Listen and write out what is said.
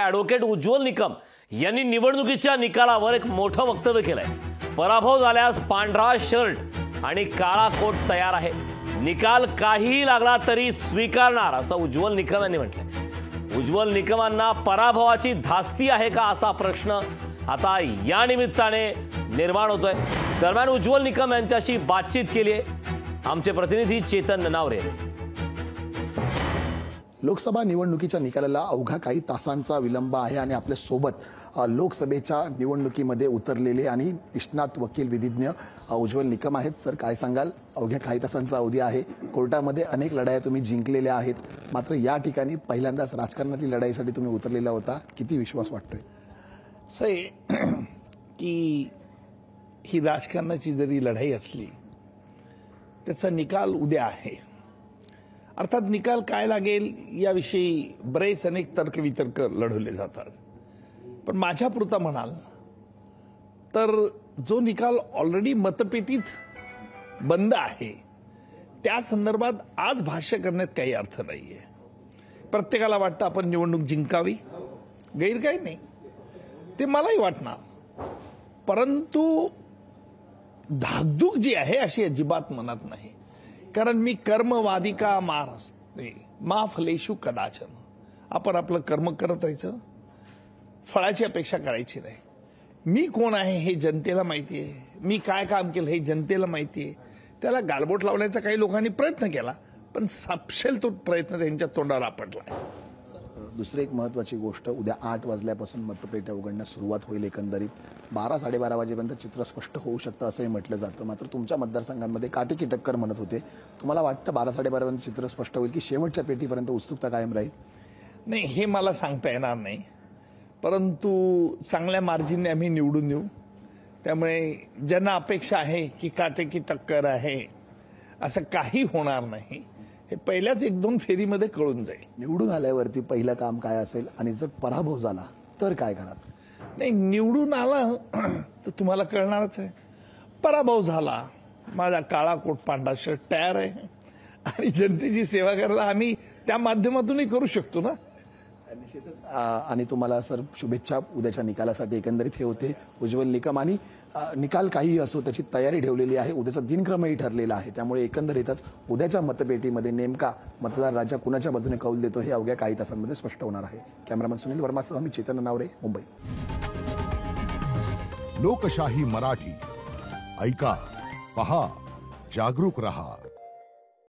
Advocate Ujjwal Nikam यांनी निवडणुकीच्या निकालावर एक मोठं वक्तव्य केलंय। पराभव झाल्यास पांढरा शर्ट आणि काळा कोट तयार आहे, निकाल काहीही लागला तरी स्वीकारणार असं उज्ज्वल निकम यांनी म्हटलंय। उज्ज्वल निकमांना पराभवाची धास्ती आहे का असा प्रश्न आता या निमित्ताने निर्माण होतोय। दरम्यान उज्ज्वल निकम यांच्याशी बातचीत केली आहे आमचे प्रतिनिधी चेतन ननावरे। लोकसभा निवडणुकीच्या निकालाला अवघा काही तासांचा विलंब आहे आणि आपल्या सोबत लोकसभेच्या निवडणुकीमध्ये उतरलेले आणि निष्णात वकील विधिज्ञ उज्ज्वल निकम आहेत। सर, काय सांगाल? अवघ्या काही तासांचा अवधी आहे, कोर्टामध्ये अनेक लढाया तुम्ही जिंकलेल्या आहेत, मात्र या ठिकाणी पहिल्यांदाच राजकारणातील लढाईसाठी तुम्ही उतरलेला होता, किती विश्वास वाटतोय? सय की ही राजकारणाची जरी लढाई असली त्याचा निकाल उद्या आहे। अर्थात निकाल काय लागेल याविषयी बरेच अनेक तर्कवितर्क लढवले जातात, पण माझ्यापुरता म्हणाल तर जो निकाल ऑलरेडी मतपेटीत बंद आहे त्या संदर्भात आज भाष्य करण्यात काही अर्थ नाहीये। प्रत्येकाला वाटतं आपण निवडणूक जिंकावी, गैर काही नाही, ते मलाही वाटणार, परंतु धाकधूक जी आहे अशी अजिबात मनात नाही। कारण मी कर्मवादी का मारस्ते मा फलेषु कदाचन, आपण आपलं कर्म करत राहायचं, फळाची अपेक्षा करायची नाही। मी कोण आहे हे जनतेला माहिती आहे, मी काय काम केलं हे जनतेला माहिती आहे। त्याला गालबोट लावण्याचा काही लोकांनी प्रयत्न केला, पण सपशेल तो प्रयत्न त्यांच्या तोंडावर आपटला। दुसरी एक महत्त्वाची गोष्ट, उद्या 8 वाजल्यापासून मतपेट्या उघडण्यास सुरुवात होईल। एकंदरीत 12-12:30 वाजेपर्यंत चित्र स्पष्ट होऊ शकतं असंही म्हटलं जातं, मात्र तुमच्या मतदारसंघांमध्ये काटेकी टक्कर म्हणत होते। तुम्हाला वाटतं 12-12:30 पर्यंत चित्र स्पष्ट होईल की शेवटच्या पेटीपर्यंत उत्सुकता कायम राहील? नाही, हे मला सांगता येणार नाही, परंतु चांगल्या मार्जिनने आम्ही निवडून येऊ। त्यामुळे ज्यांना अपेक्षा आहे की काटेकी टक्कर आहे असं काही होणार नाही, हे पहिल्याच 1-2 फेरीमध्ये कळून जाईल। निवडून आल्यावरती पहिलं काम काय असेल आणि जर पराभव झाला तर काय कराल? नाही, निवडून आला तर तुम्हाला कळणारच आहे। पराभव झाला, माझा काळा कोट पांढरा शर्ट तयार आहे आणि जनतेची सेवा करायला आम्ही त्या माध्यमातूनही करू शकतो ना। निश्चितच। आणि तुम्हाला सर शुभेच्छा उद्याच्या निकालासाठी। एकंदरीत हे होते उज्ज्वल निकम आणि निकाल काही असो त्याची तयारी ठेवलेली आहे, उद्याचा दिनक्रमही ठरलेला आहे, त्यामुळे एकंदरीतच उद्याच्या मतपेटीमध्ये नेमका मतदार राजा कुणाच्या बाजूने कौल देतो हे अवघ्या काही तासांमध्ये स्पष्ट होणार आहे। कॅमेरामन सुनील वर्मासह मी चेतन ननावरे, मुंबई। लोकशाही मराठी ऐका, पहा, जागरूक रहा।